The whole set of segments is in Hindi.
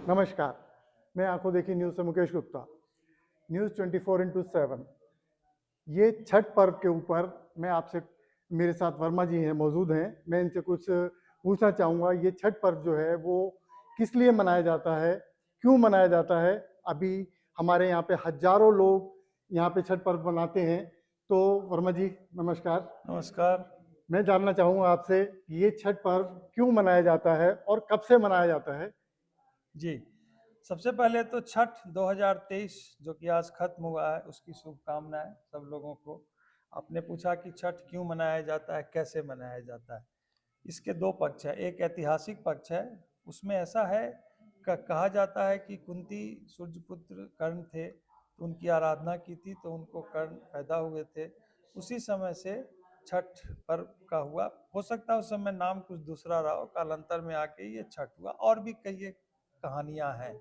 नमस्कार, मैं आंखों देखी न्यूज़ से मुकेश गुप्ता। News 24x7। ये छठ पर्व के ऊपर मैं आपसे, मेरे साथ वर्मा जी हैं, मौजूद हैं। मैं इनसे कुछ पूछना चाहूँगा। ये छठ पर्व जो है वो किस लिए मनाया जाता है, क्यों मनाया जाता है? अभी हमारे यहाँ पे हजारों लोग यहाँ पे छठ पर्व मनाते हैं। तो वर्मा जी नमस्कार। नमस्कार। मैं जानना चाहूँगा आपसे कि ये छठ पर्व क्यों मनाया जाता है और कब से मनाया जाता है? जी, सबसे पहले तो छठ 2023 जो कि आज खत्म हुआ है, उसकी शुभकामनाएं सब लोगों को। आपने पूछा कि छठ क्यों मनाया जाता है, कैसे मनाया जाता है। इसके दो पक्ष है। एक ऐतिहासिक पक्ष है, उसमें ऐसा है कहा जाता है कि कुंती सूर्यपुत्र कर्ण थे, तो उनकी आराधना की थी, तो उनको कर्ण पैदा हुए थे। उसी समय से छठ पर्व का हुआ। हो सकता है उस समय नाम कुछ दूसरा रहा हो, कालांतर में आके ये छठ हुआ। और भी कई कहानियां हैं।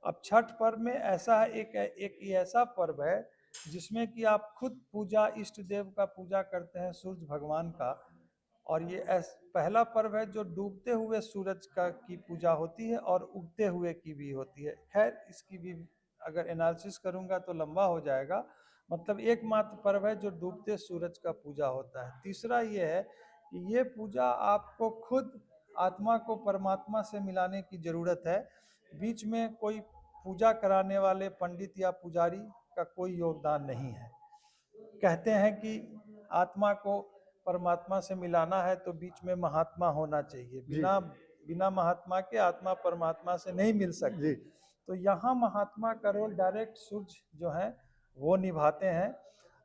अब छठ पर्व में ऐसा है, एक ये ऐसा पर्व है जिसमें कि आप खुद पूजा, इष्ट देव का पूजा करते हैं, सूर्य भगवान का। और ये पहला पर्व है जो डूबते हुए सूरज का की पूजा होती है और उगते हुए की भी होती है। खैर, इसकी भी अगर एनालिसिस करूंगा तो लंबा हो जाएगा। मतलब एकमात्र पर्व है जो डूबते सूरज का पूजा होता है। तीसरा ये है कि ये पूजा आपको खुद आत्मा को परमात्मा से मिलाने की जरूरत है। बीच में कोई पूजा कराने वाले पंडित या पुजारी का कोई योगदान नहीं है। कहते हैं कि आत्मा को परमात्मा से मिलाना है तो बीच में महात्मा होना चाहिए। जी बिना महात्मा के आत्मा परमात्मा से नहीं मिल सकती। जी तो यहाँ महात्मा का रोल डायरेक्ट सूर्य जो है वो निभाते हैं।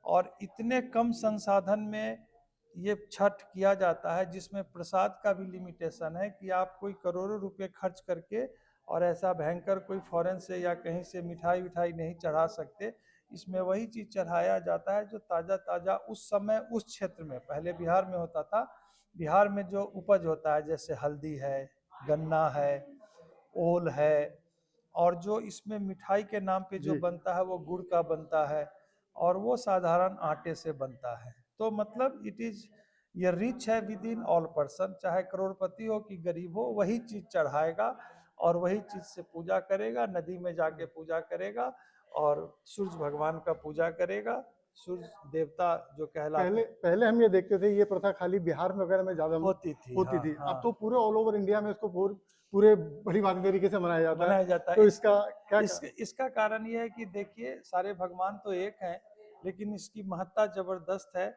और इतने कम संसाधन में ये छठ किया जाता है, जिसमें प्रसाद का भी लिमिटेशन है कि आप कोई करोड़ों रुपए खर्च करके और ऐसा भयंकर कोई फॉरेन से या कहीं से मिठाई विठाई नहीं चढ़ा सकते। इसमें वही चीज़ चढ़ाया जाता है जो ताज़ा ताज़ा उस समय उस क्षेत्र में, पहले बिहार में होता था, बिहार में जो उपज होता है, जैसे हल्दी है, गन्ना है, ओल है। और जो इसमें मिठाई के नाम पे जो जी बनता है वो गुड़ का बनता है, और वो साधारण आटे से बनता है। तो मतलब इट इज, ये रिच है विद इन ऑल पर्सन, चाहे करोड़पति हो कि गरीब हो, वही चीज चढ़ाएगा और वही चीज से पूजा करेगा। नदी में जाके पूजा करेगा और सूर्य भगवान का पूजा करेगा। सूर्य देवता जो कहलाते पहले हैं। पहले हम ये देखते थे, ये प्रथा खाली बिहार में वगैरह में ज्यादा होती थी, होती हाँ थी। हाँ। अब तो पूरे ऑल ओवर इंडिया में इसको पूरे बड़ी भारी तरीके से मनाया जाता है। मनाया जाता है। तो इसका क्या इसका कारण ये है कि देखिए, सारे भगवान तो एक हैं, लेकिन इसकी महत्ता जबरदस्त है।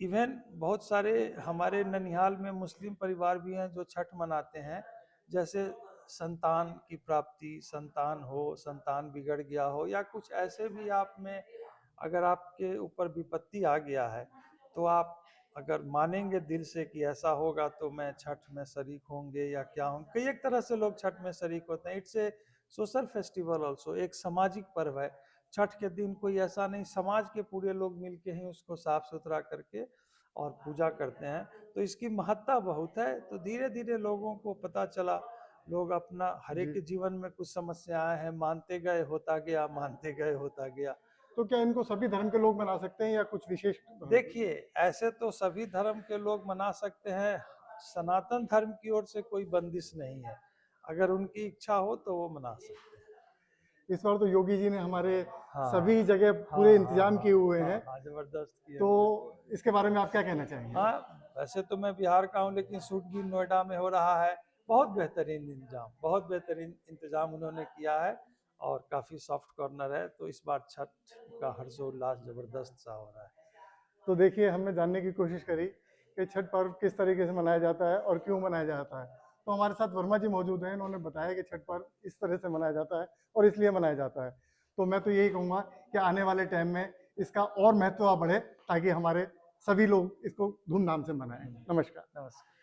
इवन बहुत सारे हमारे ननिहाल में मुस्लिम परिवार भी हैं जो छठ मनाते हैं। जैसे संतान की प्राप्ति, संतान हो, संतान बिगड़ गया हो, या कुछ ऐसे भी आप में अगर आपके ऊपर विपत्ति आ गया है, तो आप अगर मानेंगे दिल से कि ऐसा होगा तो मैं छठ में शरीक होंगे या क्या होंगे। कई एक तरह से लोग छठ में शरीक होते हैं। It's a social festival also, एक सामाजिक पर्व है। छठ के दिन कोई ऐसा नहीं, समाज के पूरे लोग मिलके ही उसको साफ सुथरा करके और पूजा करते हैं। तो इसकी महत्ता बहुत है। तो धीरे धीरे लोगों को पता चला, लोग अपना हर एक जी, के जीवन में कुछ समस्याएं हैं, मानते गए होता गया, मानते गए होता गया। तो क्या इनको सभी धर्म के लोग मना सकते हैं या कुछ विशेष धर्म के? देखिए, ऐसे तो सभी धर्म के लोग मना सकते हैं। सनातन धर्म की ओर से कोई बंदिश नहीं है। अगर उनकी इच्छा हो तो वो मना सकते हैं। इस बार तो योगी जी ने हमारे हाँ सभी जगह हाँ पूरे हाँ इंतजाम हाँ किए हुए हाँ हैं। हाँ, जबरदस्त किए तो हुए। इसके बारे में आप क्या कहना चाहेंगे? हाँ, वैसे तो मैं बिहार का हूँ, लेकिन शूट भी नोएडा में हो रहा है। बहुत बेहतरीन इंतजाम, बहुत बेहतरीन इंतजाम उन्होंने किया है। और काफ़ी सॉफ्ट कॉर्नर है, तो इस बार छठ का हर्षोल्लास जबरदस्त सा हो रहा है। तो देखिए, हमने जानने की कोशिश करी कि छठ पर्व किस तरीके से मनाया जाता है और क्यों मनाया जाता है। तो हमारे साथ वर्मा जी मौजूद हैं, इन्होंने बताया कि छठ पर्व इस तरह से मनाया जाता है और इसलिए मनाया जाता है। तो मैं तो यही कहूँगा कि आने वाले टाइम में इसका और महत्व बढ़े, ताकि हमारे सभी लोग इसको धूमधाम से मनाएं। नमस्कार। नमस्कार।